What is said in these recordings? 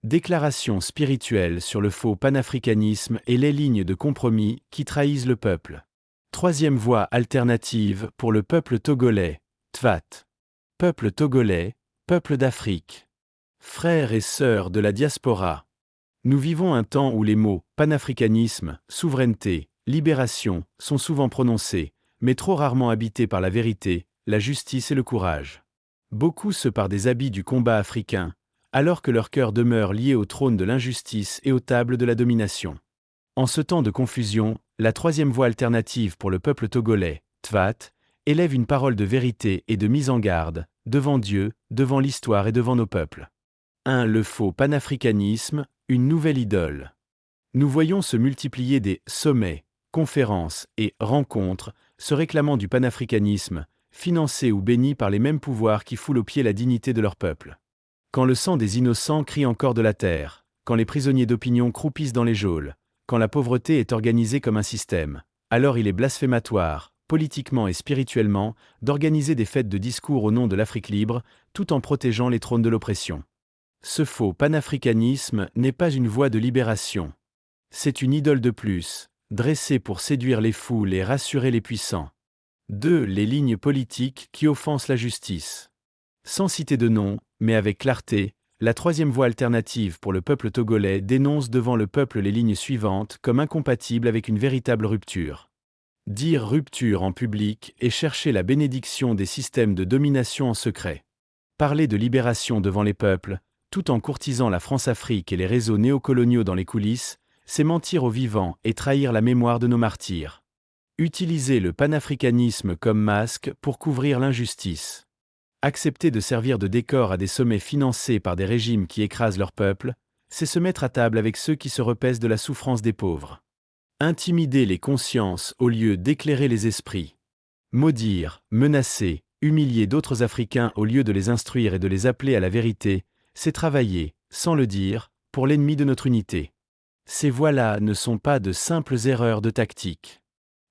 Déclaration spirituelle sur le faux panafricanisme et les lignes de compromis qui trahissent le peuple. Troisième voie alternative pour le peuple togolais, TVAT. Peuple togolais, peuple d'Afrique. Frères et sœurs de la diaspora. Nous vivons un temps où les mots panafricanisme, souveraineté, libération sont souvent prononcés, mais trop rarement habités par la vérité, la justice et le courage. Beaucoup se parent des habits du combat africain, alors que leur cœur demeure lié au trône de l'injustice et aux tables de la domination. En ce temps de confusion, la troisième voie alternative pour le peuple togolais, TVAT, élève une parole de vérité et de mise en garde, devant Dieu, devant l'histoire et devant nos peuples. 1. Le faux panafricanisme, une nouvelle idole. Nous voyons se multiplier des sommets, conférences et rencontres, se réclamant du panafricanisme, financés ou bénis par les mêmes pouvoirs qui foulent aux pieds la dignité de leur peuple. Quand le sang des innocents crie encore de la terre, quand les prisonniers d'opinion croupissent dans les geôles, quand la pauvreté est organisée comme un système, alors il est blasphématoire, politiquement et spirituellement, d'organiser des fêtes de discours au nom de l'Afrique libre, tout en protégeant les trônes de l'oppression. Ce faux panafricanisme n'est pas une voie de libération. C'est une idole de plus, dressée pour séduire les foules et rassurer les puissants. 2. Les lignes politiques qui offensent la justice. Sans citer de nom, mais avec clarté, la troisième voie alternative pour le peuple togolais dénonce devant le peuple les lignes suivantes comme incompatibles avec une véritable rupture. Dire rupture en public et chercher la bénédiction des systèmes de domination en secret. Parler de libération devant les peuples, tout en courtisant la France-Afrique et les réseaux néocoloniaux dans les coulisses, c'est mentir aux vivants et trahir la mémoire de nos martyrs. Utiliser le panafricanisme comme masque pour couvrir l'injustice. Accepter de servir de décor à des sommets financés par des régimes qui écrasent leur peuple, c'est se mettre à table avec ceux qui se repaissent de la souffrance des pauvres. Intimider les consciences au lieu d'éclairer les esprits. Maudire, menacer, humilier d'autres Africains au lieu de les instruire et de les appeler à la vérité, c'est travailler, sans le dire, pour l'ennemi de notre unité. Ces voies-là ne sont pas de simples erreurs de tactique.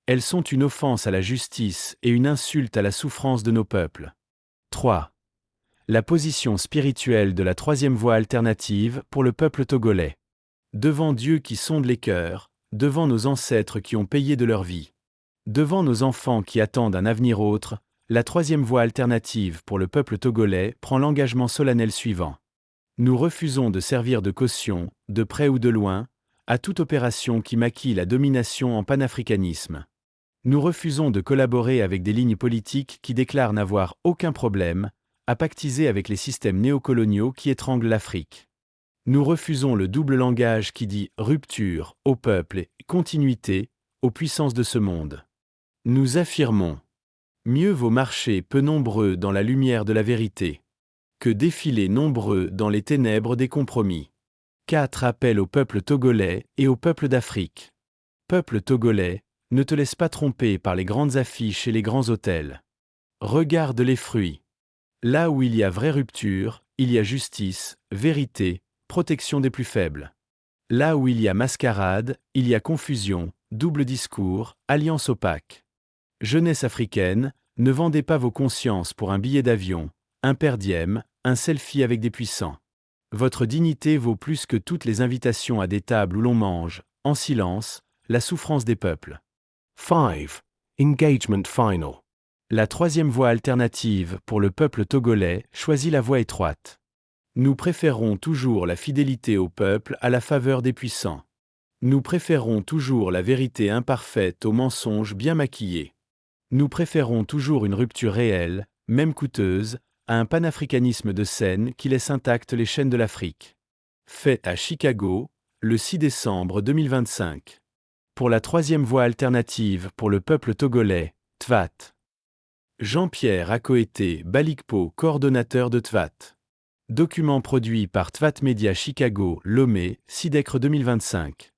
Elles sont une offense à la justice et une insulte à la souffrance de nos peuples. 3. La position spirituelle de la troisième voie alternative pour le peuple togolais. Devant Dieu qui sonde les cœurs, devant nos ancêtres qui ont payé de leur vie, devant nos enfants qui attendent un avenir autre, la troisième voie alternative pour le peuple togolais prend l'engagement solennel suivant. Nous refusons de servir de caution, de près ou de loin, à toute opération qui maquille la domination en panafricanisme. Nous refusons de collaborer avec des lignes politiques qui déclarent n'avoir aucun problème à pactiser avec les systèmes néocoloniaux qui étranglent l'Afrique. Nous refusons le double langage qui dit rupture au peuple et continuité aux puissances de ce monde. Nous affirmons: mieux vaut marcher peu nombreux dans la lumière de la vérité que défiler nombreux dans les ténèbres des compromis. 4. Appel au peuple togolais et au peuple d'Afrique. Peuple togolais, ne te laisse pas tromper par les grandes affiches et les grands hôtels. Regarde les fruits. Là où il y a vraie rupture, il y a justice, vérité, protection des plus faibles. Là où il y a mascarade, il y a confusion, double discours, alliance opaque. Jeunesse africaine, ne vendez pas vos consciences pour un billet d'avion, un per diem, un selfie avec des puissants. Votre dignité vaut plus que toutes les invitations à des tables où l'on mange, en silence, la souffrance des peuples. 5. Engagement final. La troisième voie alternative pour le peuple togolais choisit la voie étroite. Nous préférons toujours la fidélité au peuple à la faveur des puissants. Nous préférons toujours la vérité imparfaite aux mensonges bien maquillés. Nous préférons toujours une rupture réelle, même coûteuse, à un panafricanisme de scène qui laisse intactes les chaînes de l'Afrique. Fait à Chicago, le 6 décembre 2025. Pour la troisième voie alternative pour le peuple togolais, TVAT. Jean-Pierre Akoete Balikpo, coordonnateur de TVAT. Document produit par TVAT Media Chicago, Lomé, SIDECRE 2025.